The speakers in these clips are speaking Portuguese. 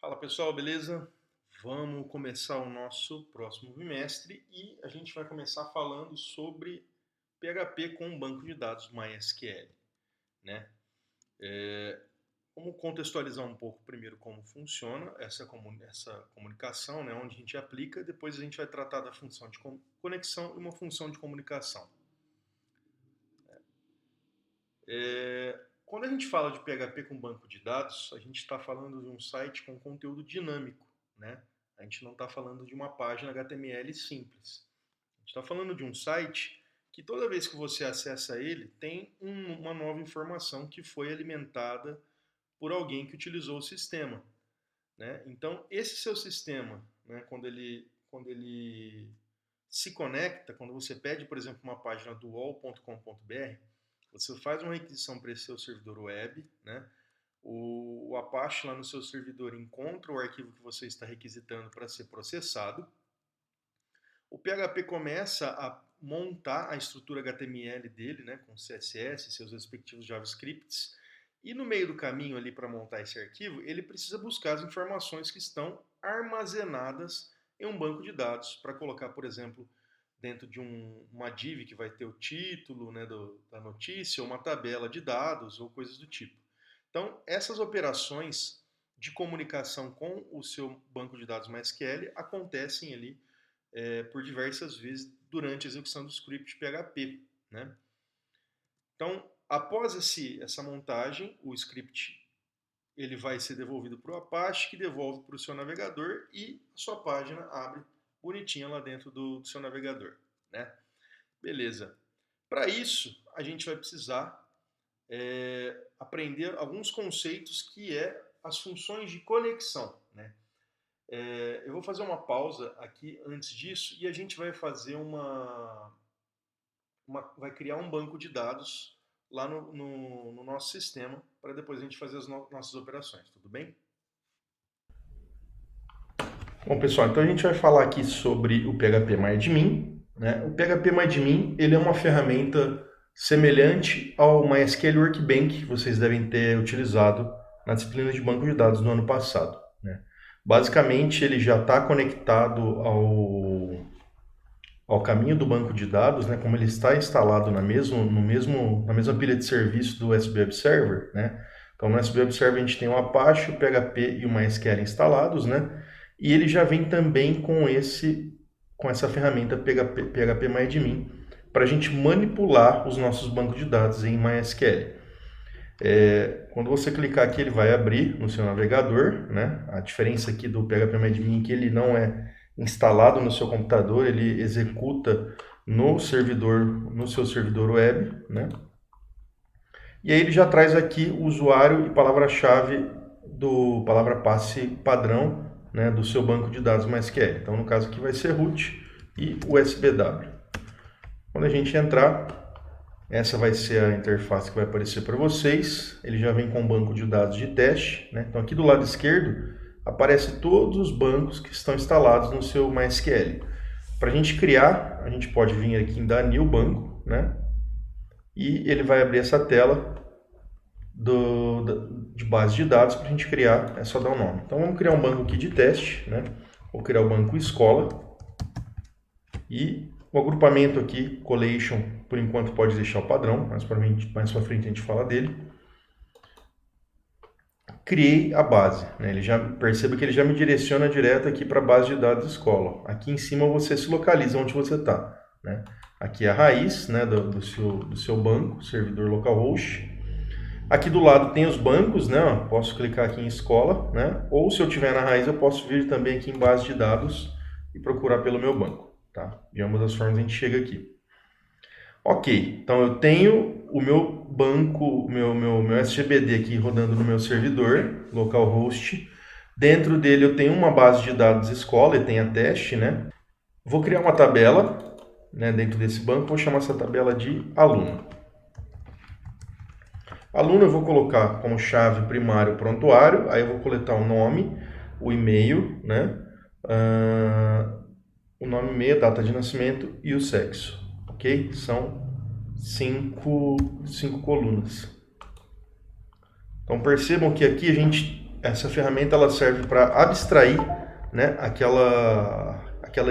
Fala pessoal, beleza? Vamos começar o nosso próximo bimestre e a gente vai começar falando sobre PHP com um banco de dados MySQL, né? Vamos contextualizar um pouco primeiro como funciona essa comunicação, né? Onde a gente aplica, depois a gente vai tratar da função de conexão e uma função de comunicação. Quando a gente fala de PHP com banco de dados, a gente está falando de um site com conteúdo dinâmico, né? A gente não está falando de uma página HTML simples. A gente está falando de um site que toda vez que você acessa ele, tem uma nova informação que foi alimentada por alguém que utilizou o sistema, né? Então, esse seu sistema, né, quando ele se conecta, quando você pede, por exemplo, uma página do wall.com.br, você faz uma requisição para esse seu servidor web, né? O Apache lá no seu servidor encontra o arquivo que você está requisitando para ser processado. O PHP começa a montar a estrutura HTML dele, né, com CSS, seus respectivos JavaScripts, e no meio do caminho ali para montar esse arquivo, ele precisa buscar as informações que estão armazenadas em um banco de dados para colocar, por exemplo, dentro de uma div que vai ter o título, né, da notícia, ou uma tabela de dados ou coisas do tipo. Então, essas operações de comunicação com o seu banco de dados MySQL acontecem ali por diversas vezes durante a execução do script PHP, né? Então, após essa montagem, o script ele vai ser devolvido para o Apache, que devolve para o seu navegador e a sua página abre bonitinha lá dentro do seu navegador, né? Beleza. Para isso, a gente vai precisar aprender alguns conceitos que é as funções de conexão, né? Eu vou fazer uma pausa aqui antes disso e a gente vai fazer vai criar um banco de dados lá no nosso sistema para depois a gente fazer as nossas operações, tudo bem? Bom, pessoal, então a gente vai falar aqui sobre o PHP-MyAdmin, né? O PHP-MyAdmin, ele é uma ferramenta semelhante ao MySQL Workbench que vocês devem ter utilizado na disciplina de banco de dados no ano passado, né? Basicamente, ele já está conectado ao caminho do banco de dados, né? Como ele está instalado na mesma pilha de serviço do USB Web Server, né? Então, no USB Web Server a gente tem o Apache, o PHP e o MySQL instalados, né? E ele já vem também com essa ferramenta PHP-MyAdmin para a gente manipular os nossos bancos de dados em MySQL. Quando você clicar aqui, ele vai abrir no seu navegador, né? A diferença aqui do PHP-MyAdmin é que ele não é instalado no seu computador, ele executa no seu servidor web, né? E aí ele já traz aqui o usuário e palavra-chave do palavra-passe padrão, né, do seu banco de dados MySQL. Então, no caso aqui vai ser root e USBW. Quando a gente entrar, essa vai ser a interface que vai aparecer para vocês. Ele já vem com um banco de dados de teste, né? Então, aqui do lado esquerdo, aparece todos os bancos que estão instalados no seu MySQL. Para a gente criar, a gente pode vir aqui em dar new banco, né? E ele vai abrir essa tela de base de dados para a gente criar, é só dar um nome. Então vamos criar um banco aqui de teste, né? Vou criar o banco escola e o agrupamento aqui, collation, por enquanto pode deixar o padrão, mais para frente a gente fala dele. Criei a base, né? Perceba que ele já me direciona direto aqui para a base de dados escola. Aqui em cima você se localiza onde você está, né? Aqui é a raiz, né, do seu banco, servidor localhost. Aqui do lado tem os bancos, né? Posso clicar aqui em escola, né? Ou se eu tiver na raiz, eu posso vir também aqui em base de dados e procurar pelo meu banco, tá? De ambas as formas a gente chega aqui. Ok, então eu tenho o meu banco, meu SGBD aqui rodando no meu servidor, localhost. Dentro dele eu tenho uma base de dados escola e tem a teste, né? Vou criar uma tabela, né, dentro desse banco, vou chamar essa tabela de aluno. Aluno eu vou colocar como chave primário o prontuário, aí eu vou coletar o nome, o e-mail, né? O nome, e-mail, data de nascimento e o sexo, ok? São cinco colunas. Então percebam que aqui a gente essa ferramenta ela serve para abstrair, né, aquela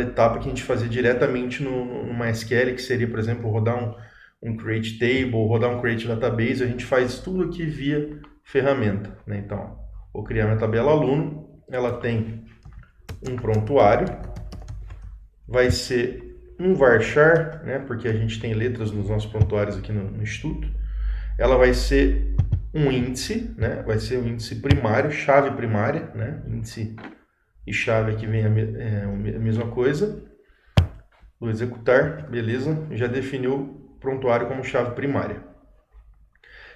etapa que a gente fazia diretamente no MySQL, que seria, por exemplo, rodar um create table, rodar um create database. A gente faz tudo aqui via ferramenta, né? Então, vou criar minha tabela aluno, ela tem um prontuário, vai ser um varchar, né, porque a gente tem letras nos nossos prontuários aqui no Instituto. Ela vai ser um índice, né, vai ser um índice primário, chave primária, né, índice e chave aqui vem a mesma coisa. Vou executar, beleza, já definiu o prontuário como chave primária.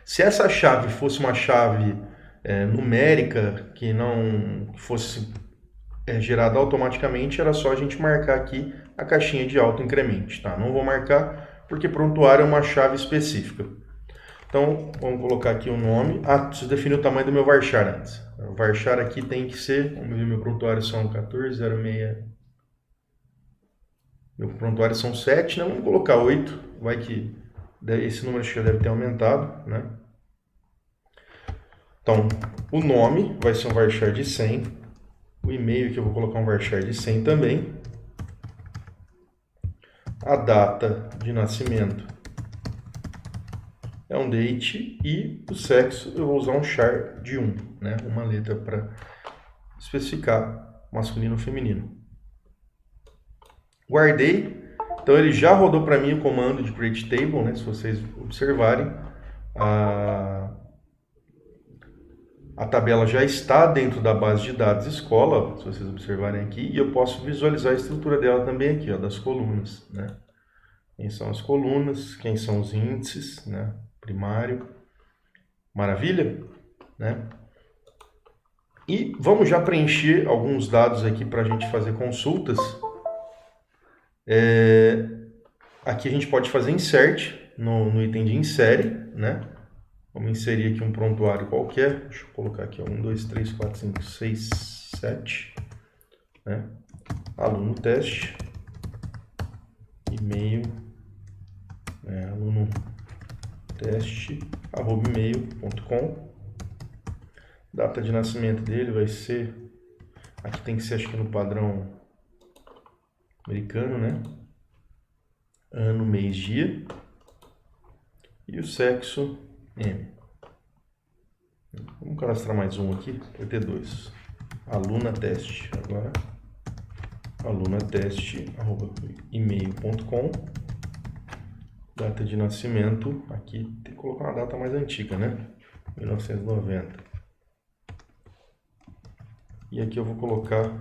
Se essa chave fosse uma chave numérica, que não fosse gerada automaticamente, era só a gente marcar aqui a caixinha de auto-incremente, tá? Não vou marcar porque prontuário é uma chave específica. Então, vamos colocar aqui o nome. Ah, preciso definir o tamanho do meu varchar antes. O varchar aqui tem que ser, vamos ver, meu prontuário são 1406. Meu prontuário são 7, né? Vamos colocar 8, vai que esse número já deve ter aumentado, né? Então, o nome vai ser um varchar de 100. O e-mail que eu vou colocar um varchar de 100 também. A data de nascimento é um date e o sexo eu vou usar um char de 1, né? Uma letra para especificar masculino ou feminino. Guardei. Então ele já rodou para mim o comando de create table, né? Se vocês observarem, a tabela já está dentro da base de dados escola, se vocês observarem aqui, e eu posso visualizar a estrutura dela também aqui, ó, das colunas, né? Quem são as colunas, quem são os índices, né? Primário. Maravilha? Né? E vamos já preencher alguns dados aqui para a gente fazer consultas. Aqui a gente pode fazer insert no item de insere, né? Vamos inserir aqui um prontuário qualquer. Deixa eu colocar aqui 1, 2, 3, 4, 5, 6, 7. Né? Aluno teste. E-mail. Aluno teste. @email.com. Data de nascimento dele vai ser. Aqui tem que ser, acho que no padrão americano, né? Ano, mês, dia. E o sexo, M. Vamos cadastrar mais um aqui, vai ter 2. Aluna teste, agora. Aluna teste, @email.com. Data de nascimento, aqui tem que colocar uma data mais antiga, né? 1990. E aqui eu vou colocar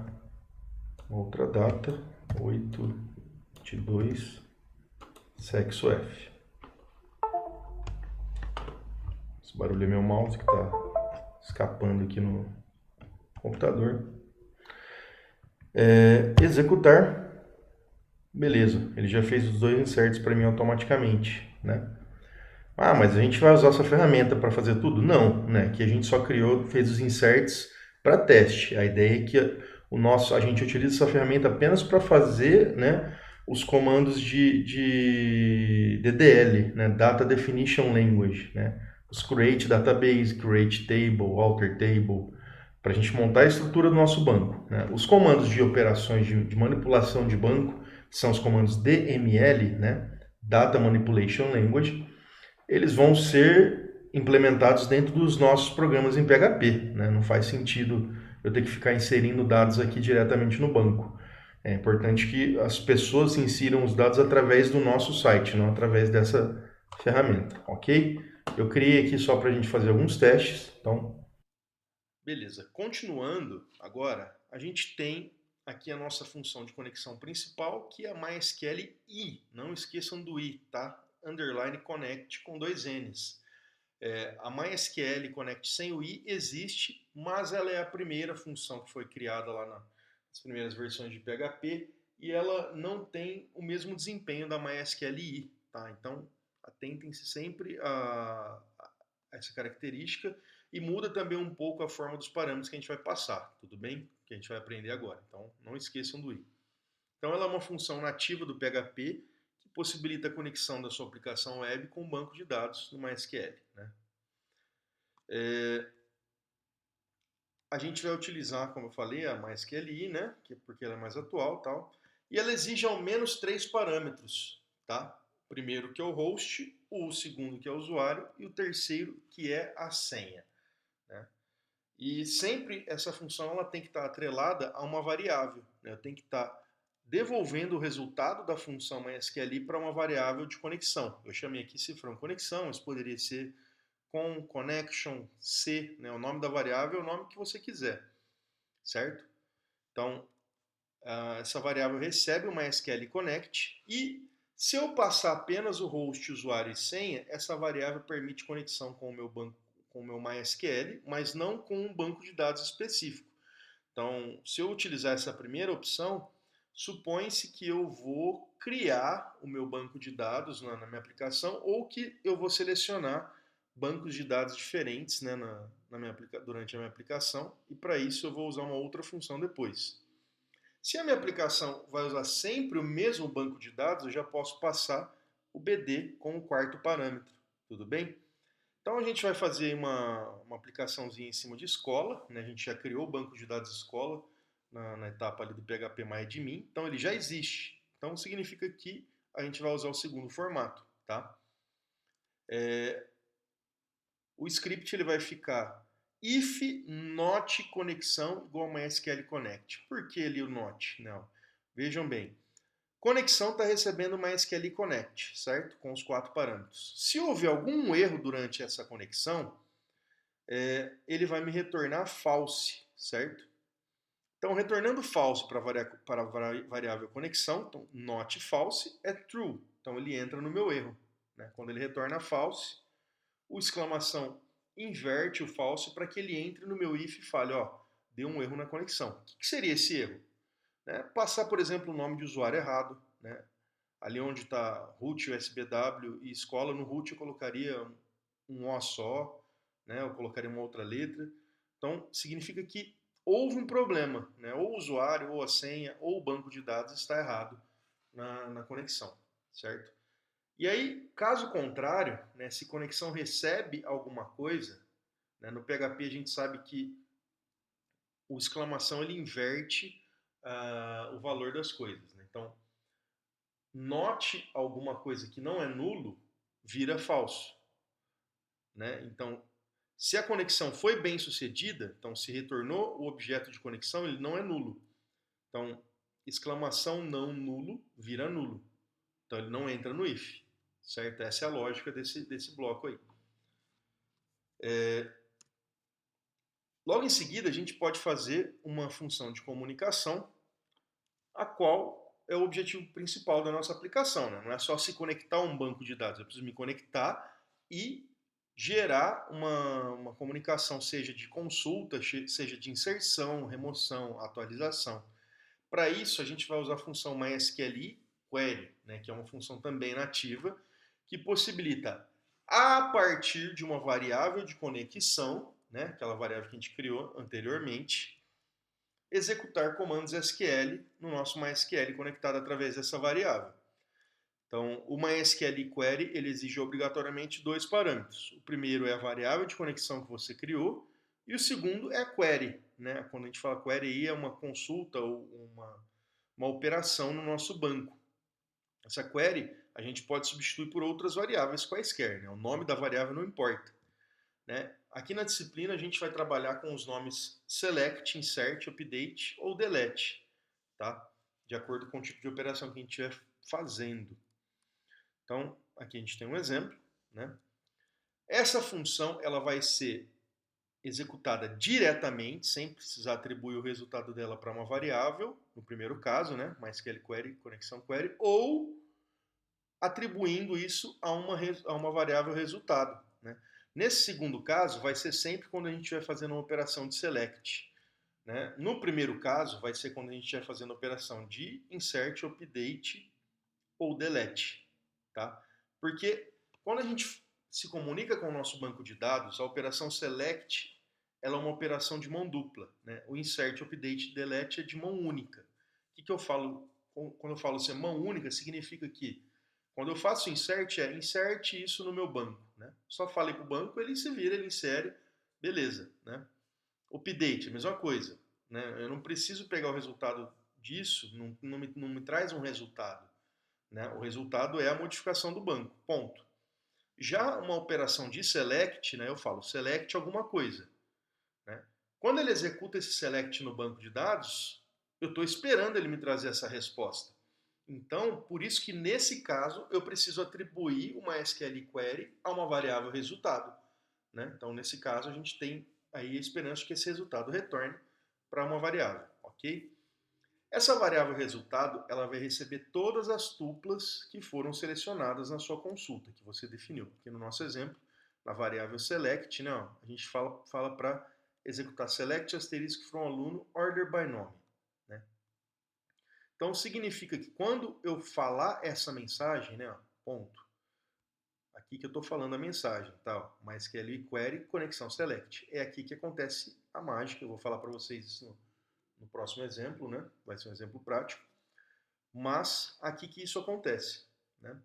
outra data, 8/2, sexo F. Esse barulho é meu mouse que está escapando aqui no computador. Executar. Beleza, ele já fez os 2 inserts para mim automaticamente, né? Ah, mas a gente vai usar essa ferramenta para fazer tudo? Não, né? Que a gente só fez os inserts para teste. A ideia é que a gente utiliza essa ferramenta apenas para fazer, né, os comandos de DDL, né? Data Definition Language, né? Os create database, create table, alter table, para a gente montar a estrutura do nosso banco, né? Os comandos de operações de manipulação de banco, que são os comandos DML, né? Data Manipulation Language, eles vão ser implementados dentro dos nossos programas em PHP, né? Não faz sentido eu ter que ficar inserindo dados aqui diretamente no banco. É importante que as pessoas insiram os dados através do nosso site, não através dessa ferramenta, ok? Eu criei aqui só para a gente fazer alguns testes, então... Beleza, continuando agora, a gente tem aqui a nossa função de conexão principal, que é a MySQL I. Não esqueçam do I, tá? Underline connect com 2 N's. A MySQL Connect sem o I existe, mas ela é a primeira função que foi criada lá nas primeiras versões de PHP e ela não tem o mesmo desempenho da MySQL I, tá? Então, atentem-se sempre a essa característica e muda também um pouco a forma dos parâmetros que a gente vai passar, tudo bem? Que a gente vai aprender agora. Então, não esqueçam do I. Então, ela é uma função nativa do PHP que possibilita a conexão da sua aplicação web com o banco de dados do MySQL, né? a gente vai utilizar, como eu falei, a MySQLi, né? Porque ela é mais atual, tal. E ela exige ao menos 3 parâmetros, tá? O primeiro que é o host, o segundo que é o usuário e o terceiro que é a senha, né? E sempre essa função ela tem que estar atrelada a uma variável, né? Eu tenho que estar devolvendo o resultado da função MySQLi para uma variável de conexão. Eu chamei aqui cifrão conexão, mas poderia ser com connection c, né? O nome da variável é o nome que você quiser, certo? Então, essa variável recebe uma SQL connect e se eu passar apenas o host, usuário e senha, essa variável permite conexão com o meu banco, com o meu MySQL, mas não com um banco de dados específico. Então, se eu utilizar essa primeira opção, supõe-se que eu vou criar o meu banco de dados na minha aplicação ou que eu vou selecionar bancos de dados diferentes, né, durante a minha aplicação e para isso eu vou usar uma outra função depois. Se a minha aplicação vai usar sempre o mesmo banco de dados, eu já posso passar o BD como quarto parâmetro, tudo bem? Então a gente vai fazer uma aplicaçãozinha em cima de escola, né? A gente já criou o banco de dados escola na etapa ali do PHP MyAdmin, então ele já existe. Então significa que a gente vai usar o segundo formato, tá? O script ele vai ficar if not conexão igual a MySQL connect. Por que ali o not? Não. Vejam bem, conexão está recebendo MySQL connect, certo? Com os 4 parâmetros. Se houver algum erro durante essa conexão, ele vai me retornar false, certo? Então, retornando false para a variável conexão, então not false é true. Então, ele entra no meu erro. Né? Quando ele retorna false, o exclamação inverte o false para que ele entre no meu if e fale, ó, deu um erro na conexão. O que seria esse erro? Né? Passar, por exemplo, o nome de usuário errado. Né? Ali onde está root, USBW e escola, no root eu colocaria um O só, né? Eu colocaria uma outra letra. Então, significa que houve um problema, né? Ou o usuário, ou a senha, ou o banco de dados está errado na conexão, certo? E aí, caso contrário, né, se conexão recebe alguma coisa, né, no PHP a gente sabe que o exclamação ele inverte o valor das coisas. Né? Então, note alguma coisa que não é nulo, vira falso. Né? Então, se a conexão foi bem sucedida, então se retornou o objeto de conexão, ele não é nulo. Então, exclamação não nulo vira nulo. Então, ele não entra no if. Certo? Essa é a lógica desse bloco aí. Logo em seguida, a gente pode fazer uma função de comunicação, a qual é o objetivo principal da nossa aplicação. Né? Não é só se conectar a um banco de dados, eu preciso me conectar e gerar uma comunicação, seja de consulta, seja de inserção, remoção, atualização. Para isso, a gente vai usar a função MySQLi query, né, que é uma função também nativa, que possibilita, a partir de uma variável de conexão, né, aquela variável que a gente criou anteriormente, executar comandos SQL no nosso MySQL conectado através dessa variável. Então, o MySQL Query ele exige obrigatoriamente 2 parâmetros. O primeiro é a variável de conexão que você criou e o segundo é a query. Né? Quando a gente fala query, aí é uma consulta ou uma operação no nosso banco. Essa query a gente pode substituir por outras variáveis quaisquer. Né? O nome da variável não importa. Né? Aqui na disciplina a gente vai trabalhar com os nomes select, insert, update ou delete, tá? De acordo com o tipo de operação que a gente estiver fazendo. Então, aqui a gente tem um exemplo, né? Essa função ela vai ser executada diretamente, sem precisar atribuir o resultado dela para uma variável, no primeiro caso, né? MySQL query, conexão query, ou atribuindo isso a uma variável resultado, né? Nesse segundo caso, vai ser sempre quando a gente estiver fazendo uma operação de select. Né? No primeiro caso, vai ser quando a gente estiver fazendo a operação de insert, update ou delete. Tá? Porque quando a gente se comunica com o nosso banco de dados, a operação select ela é uma operação de mão dupla. Né? O insert, update e delete é de mão única. O que eu falo? Quando eu falo ser mão única, significa que quando eu faço insert, insert isso no meu banco. Né? Só falei para o banco, ele se vira, ele insere, beleza. Né? Update, a mesma coisa, né? Eu não preciso pegar o resultado disso, não me traz um resultado, né? O resultado é a modificação do banco, ponto. Já uma operação de select, né, eu falo select alguma coisa, né? Quando ele executa esse select no banco de dados, eu estou esperando ele me trazer essa resposta. Então, por isso que nesse caso eu preciso atribuir uma SQL query a uma variável resultado, né? Então, nesse caso, a gente tem aí a esperança de que esse resultado retorne para uma variável, ok? Essa variável resultado, ela vai receber todas as tuplas que foram selecionadas na sua consulta, que você definiu. Aqui no nosso exemplo, na variável select, né, ó, a gente fala para executar select asterisco from aluno order by nome, né? Então, significa que quando eu falar essa mensagem, né, ó, ponto, aqui que eu estou falando a mensagem, tá? MySQL query conexão select. É aqui que acontece a mágica. Eu vou falar para vocês isso no próximo exemplo, né? Vai ser um exemplo prático. Mas aqui que isso acontece, né?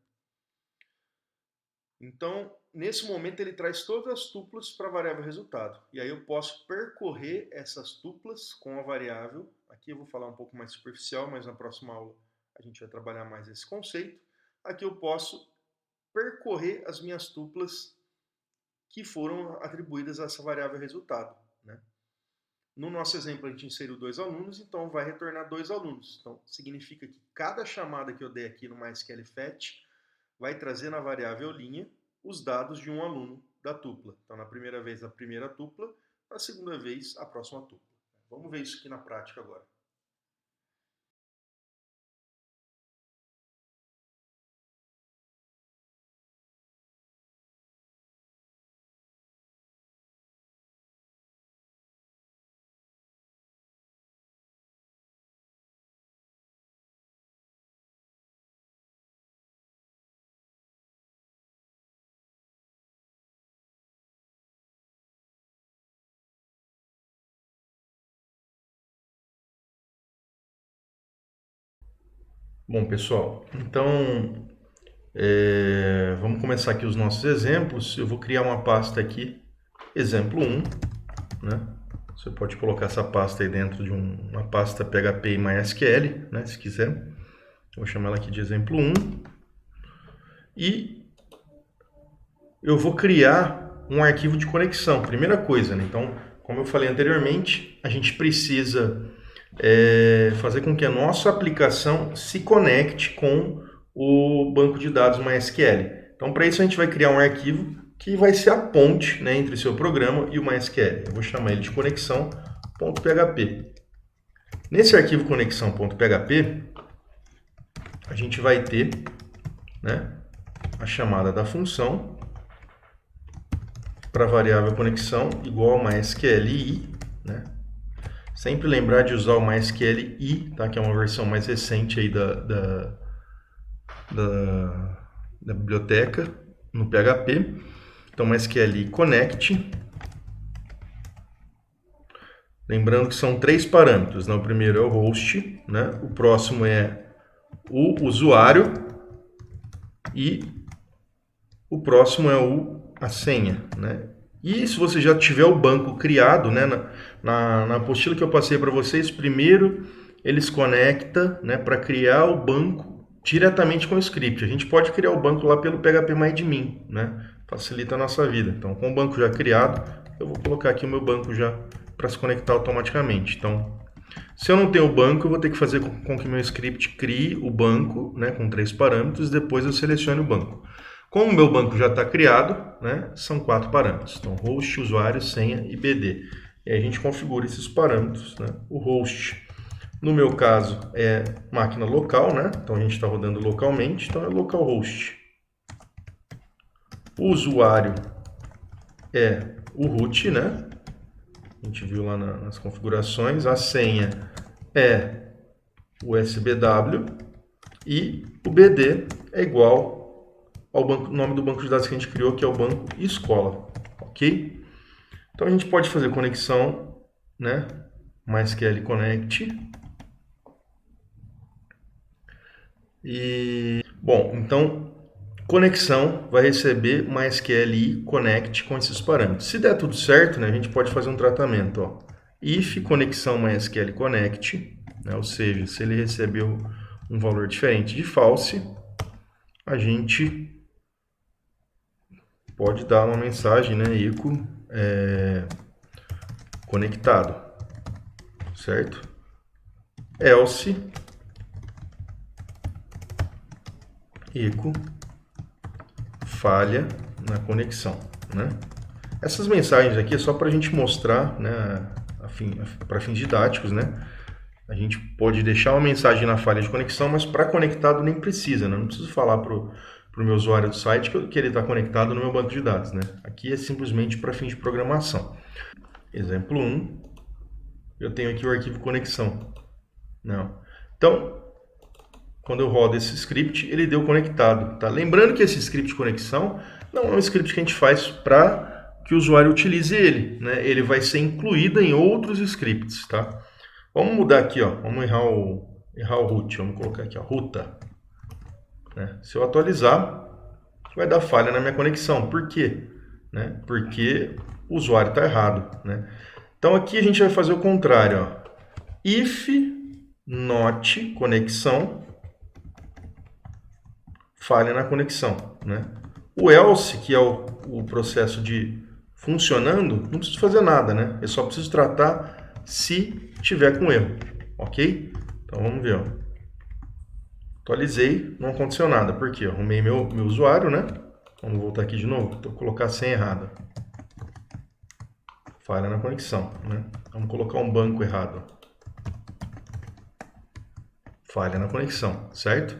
Então, nesse momento ele traz todas as tuplas para a variável resultado. E aí eu posso percorrer essas tuplas com a variável. Aqui eu vou falar um pouco mais superficial, mas na próxima aula a gente vai trabalhar mais esse conceito. Aqui eu posso percorrer as minhas tuplas que foram atribuídas a essa variável resultado, né? No nosso exemplo, a gente inseriu 2 alunos, então vai retornar 2 alunos. Então, significa que cada chamada que eu dei aqui no MySQL Fetch vai trazer na variável linha os dados de um aluno da tupla. Então, na primeira vez, a primeira tupla, na segunda vez, a próxima tupla. Vamos ver isso aqui na prática agora. Bom, pessoal, então vamos começar aqui os nossos exemplos. Eu vou criar uma pasta aqui, exemplo 1, né? Você pode colocar essa pasta aí dentro de uma pasta PHP e MySQL, né, se quiser. Vou chamar ela aqui de exemplo 1. E eu vou criar um arquivo de conexão, primeira coisa, né? Então, como eu falei anteriormente, a gente precisa fazer com que a nossa aplicação se conecte com o banco de dados MySQL. Então, para isso, a gente vai criar um arquivo que vai ser a ponte, né, entre o seu programa e o MySQL. Eu vou chamar ele de conexão.php. Nesse arquivo conexão.php, a gente vai ter, né, a chamada da função para a variável conexão igual ao MySQLi, né? Sempre lembrar de usar o MySQLi, tá? Que é uma versão mais recente aí da biblioteca no PHP. Então, MySQLi connect. Lembrando que são 3 parâmetros, né? O primeiro é o host, né? O próximo é o usuário e o próximo é a senha, né? E se você já tiver o banco criado, né, na apostila que eu passei para vocês, primeiro eles conectam, né, para criar o banco diretamente com o script. A gente pode criar o banco lá pelo phpMyAdmin, né? Facilita a nossa vida. Então, com o banco já criado, eu vou colocar aqui o meu banco já para se conectar automaticamente. Então, se eu não tenho o banco, eu vou ter que fazer com que meu script crie o banco, né, com 3 parâmetros, depois eu selecione o banco. Como o meu banco já está criado, né, são 4 parâmetros. Então, host, usuário, senha e BD. E aí a gente configura esses parâmetros, né? O host, no meu caso, é máquina local, né? Então, a gente está rodando localmente, então é localhost. O usuário é o root, né? A gente viu lá nas configurações. A senha é o SBW e o BD é igual ao nome do banco de dados que a gente criou, que é o banco escola, ok? Então a gente pode fazer conexão, né? MySQL connect. E bom, então conexão vai receber MySQL connect com esses parâmetros. Se der tudo certo, né, a gente pode fazer um tratamento, ó. if conexão MySQL connect, né, ou seja, se ele recebeu um valor diferente de false, a gente pode dar uma mensagem, né, echo conectado, certo? Else echo falha na conexão, né? Essas mensagens aqui é só para a gente mostrar, né, para fins didáticos, né? A gente pode deixar uma mensagem na falha de conexão, mas para conectado nem precisa, né? Não preciso falar para o meu usuário do site que ele está conectado no meu banco de dados, né? Aqui é simplesmente para fins de programação. Exemplo 1, eu tenho aqui o arquivo conexão. Não. Então, quando eu rodo esse script, ele deu conectado. Tá? Lembrando que esse script de conexão não é um script que a gente faz para que o usuário utilize ele, né? Ele vai ser incluído em outros scripts, tá? Vamos mudar aqui, ó. Vamos errar o root. Vamos colocar aqui, ó, ruta. Né? Se eu atualizar, vai dar falha na minha conexão. Por quê? Né? Porque o usuário está errado, né? Então aqui a gente vai fazer o contrário, ó. If not conexão, falha na conexão, né? O else, que é o processo de funcionando, não preciso fazer nada, né? Eu só preciso tratar se tiver com erro, ok? Então vamos ver, ó. Atualizei, não aconteceu nada, porque eu arrumei meu usuário, né? Vamos voltar aqui de novo, vou colocar a senha errada. Falha na conexão, né? Vamos colocar um banco errado. Falha na conexão, certo?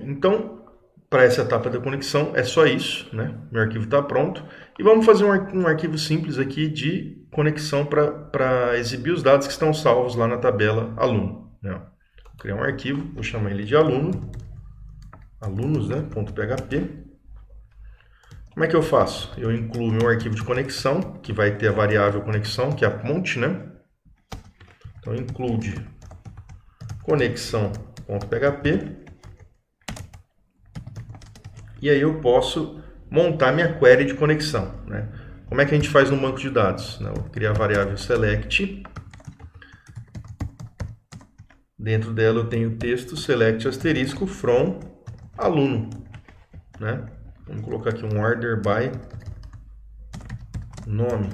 Então, para essa etapa da conexão é só isso, né? Meu arquivo está pronto. E vamos fazer um arquivo simples aqui de conexão para exibir os dados que estão salvos lá na tabela aluno, né? Vou criar um arquivo, vou chamar ele de aluno, alunos, né? .php. Como é que eu faço? Eu incluo meu arquivo de conexão, que vai ter a variável conexão, que é a ponte, né? Então, include conexão.php. E aí eu posso montar minha query de conexão, né? Como é que a gente faz no banco de dados? Eu vou criar a variável select. Dentro dela eu tenho o texto select asterisco from aluno, né? Vamos colocar aqui um order by nome.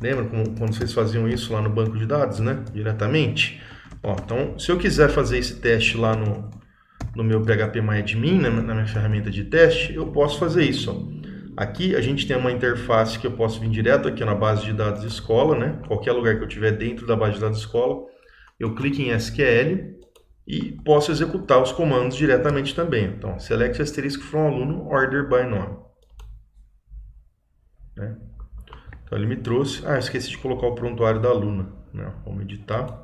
Lembra quando vocês faziam isso lá no banco de dados, né? Diretamente? Ó, então, se eu quiser fazer esse teste lá no meu PHPMyAdmin, na minha ferramenta de teste, eu posso fazer isso. Ó. Aqui a gente tem uma interface que eu posso vir direto aqui na base de dados escola, né? Qualquer lugar que eu tiver dentro da base de dados escola, eu clico em SQL e posso executar os comandos diretamente também. Então, select asterisco from aluno, order by nome. Né? Então ele me trouxe... Ah, esqueci de colocar o prontuário da aluna. Né? Vamos editar.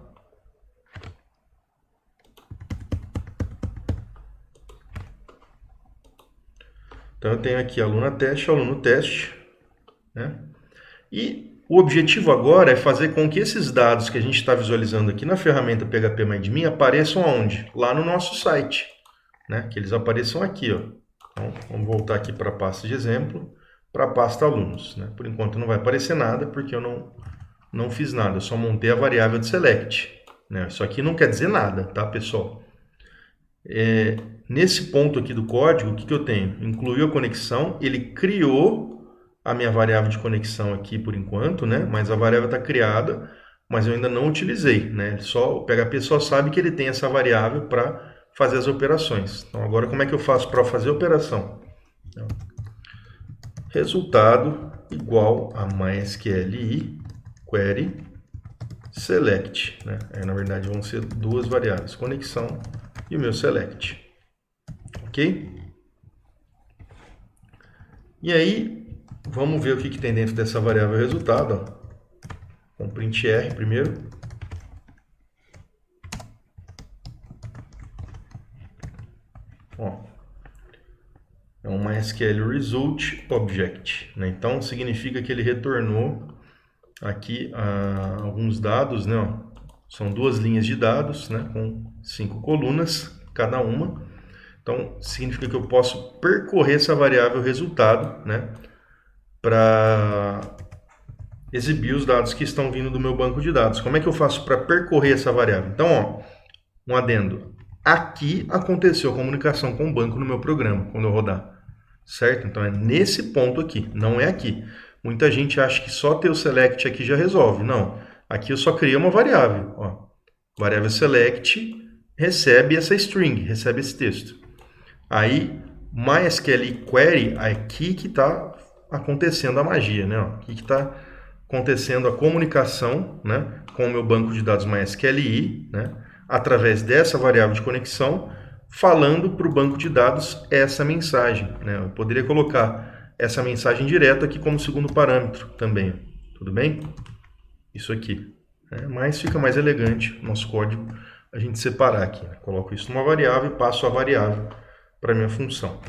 Então eu tenho aqui aluno teste, né? E o objetivo agora é fazer com que esses dados que a gente está visualizando aqui na ferramenta PHPMyAdmin apareçam aonde? Lá no nosso site, né? Que eles apareçam aqui, ó. Então vamos voltar aqui para a pasta de exemplo, para a pasta alunos, né? Por enquanto não vai aparecer nada porque eu não fiz nada, eu só montei a variável de select, né? Isso aqui não quer dizer nada, tá, pessoal? Nesse ponto aqui do código, o que eu tenho? Incluiu a conexão, ele criou a minha variável de conexão aqui por enquanto, né? Mas a variável está criada, mas eu ainda não utilizei, né? O PHP só sabe que ele tem essa variável para fazer as operações. Então agora como é que eu faço para fazer a operação? Então, resultado igual a MySQL query select, né? Aí, na verdade vão ser duas variáveis, conexão e o meu select, ok? E aí, vamos ver o que tem dentro dessa variável resultado, ó. Com print R primeiro. Ó, é um MySQL Result Object, né? Então, significa que ele retornou aqui alguns dados, né? Ó. São duas linhas de dados, né? Com 5 colunas, cada uma. Então, significa que eu posso percorrer essa variável resultado, né? Para exibir os dados que estão vindo do meu banco de dados. Como é que eu faço para percorrer essa variável? Então, ó, um adendo. Aqui aconteceu a comunicação com o banco no meu programa, quando eu rodar. Certo? Então é nesse ponto aqui, não é aqui. Muita gente acha que só ter o select aqui já resolve. Não. Aqui eu só criei uma variável. Ó. Variável select recebe essa string, recebe esse texto. Aí, MySQL query, aqui que está acontecendo a magia, né? Aqui que está acontecendo a comunicação, né, com o meu banco de dados MySQLi, né, através dessa variável de conexão, falando para o banco de dados essa mensagem. Né? Eu poderia colocar essa mensagem direto aqui como segundo parâmetro também. Tudo bem? Isso aqui. Né? Mas fica mais elegante o nosso código a gente separar aqui. Né? Coloco isso numa variável e passo a variável para a minha função.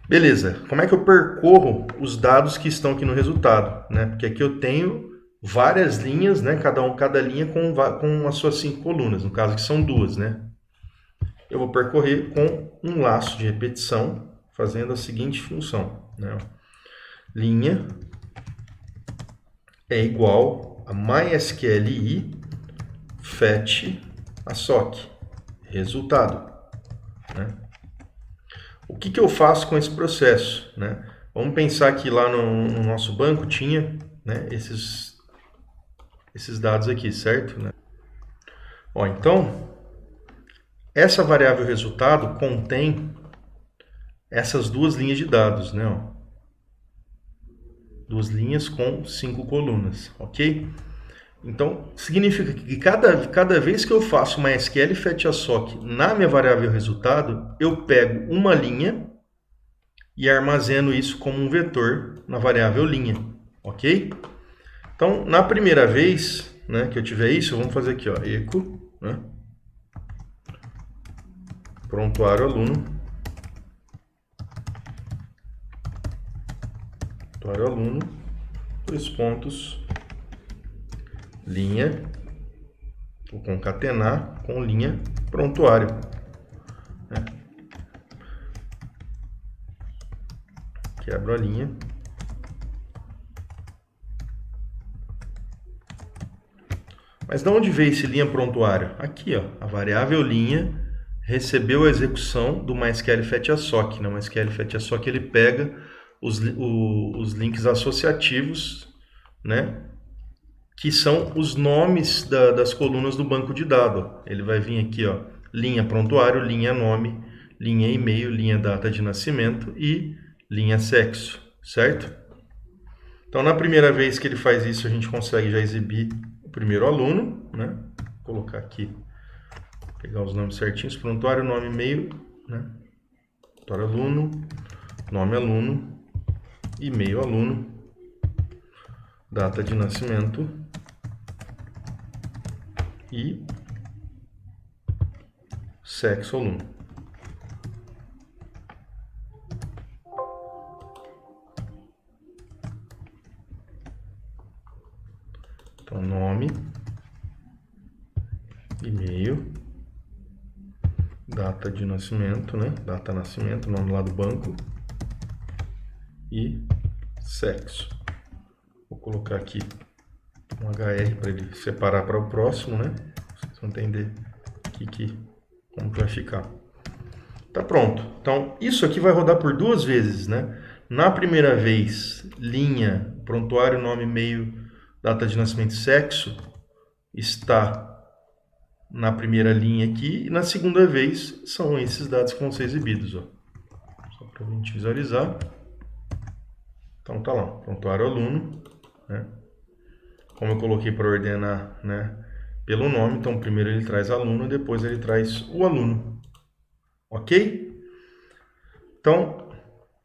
Beleza, como é que eu percorro os dados que estão aqui no resultado? Né? Porque aqui eu tenho várias linhas, né? Cada linha com as suas 5 colunas, no caso que são 2, né? Eu vou percorrer com um laço de repetição, fazendo a seguinte função. Né? Linha é igual a MySQLi fetch a sock, resultado. Né? O que eu faço com esse processo? Né? Vamos pensar que lá no nosso banco tinha, né, esses dados aqui, certo? Né? Ó, então, essa variável resultado contém essas duas linhas de dados, né? Ó. Duas linhas com 5 colunas, ok? Então, significa que cada vez que eu faço uma SQL fetch a sock na minha variável resultado, eu pego uma linha e armazeno isso como um vetor na variável linha, ok? Então, na primeira vez, né, que eu tiver isso, vamos fazer aqui, ó, echo, né, prontuário aluno, prontuário aluno, 2 pontos, linha, vou concatenar com linha prontuário. Né? Quebro a linha. Mas de onde veio esse linha prontuário? Aqui, ó, a variável linha recebeu a execução do MySQL fetch a sock. No MySQL fetch a sock ele pega os links associativos, né, que são os nomes das colunas do banco de dados. Ele vai vir aqui, ó, linha prontuário, linha nome, linha e-mail, linha data de nascimento e linha sexo, certo? Então, na primeira vez que ele faz isso, a gente consegue já exibir o primeiro aluno, né? Vou colocar aqui, pegar os nomes certinhos, prontuário, nome, e-mail, né? Prontuário aluno, nome aluno, e-mail aluno, data de nascimento e sexo aluno. Então, nome, e-mail, data de nascimento, né? Data de nascimento, nome lá do banco e sexo. Vou colocar aqui um HR para ele separar para o próximo, né? Vocês vão entender como que vai ficar. Tá pronto. Então, isso aqui vai rodar por 2 vezes, né? Na primeira vez, linha, prontuário, nome, e-mail, data de nascimento e sexo está na primeira linha aqui. E na segunda vez, são esses dados que vão ser exibidos. Ó. Só para a gente visualizar. Então, tá lá, prontuário aluno, né? Como eu coloquei para ordenar, né, pelo nome, então primeiro ele traz aluno e depois ele traz o aluno. Ok? Então,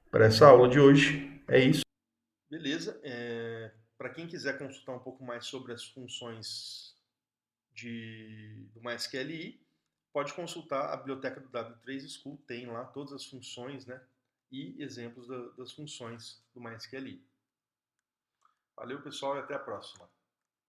para essa aula de hoje, é isso. Beleza. Para quem quiser consultar um pouco mais sobre as funções do MySQLi, pode consultar a biblioteca do W3 School, tem lá todas as funções, né, e exemplos das funções do MySQLi. Valeu, pessoal, e até a próxima.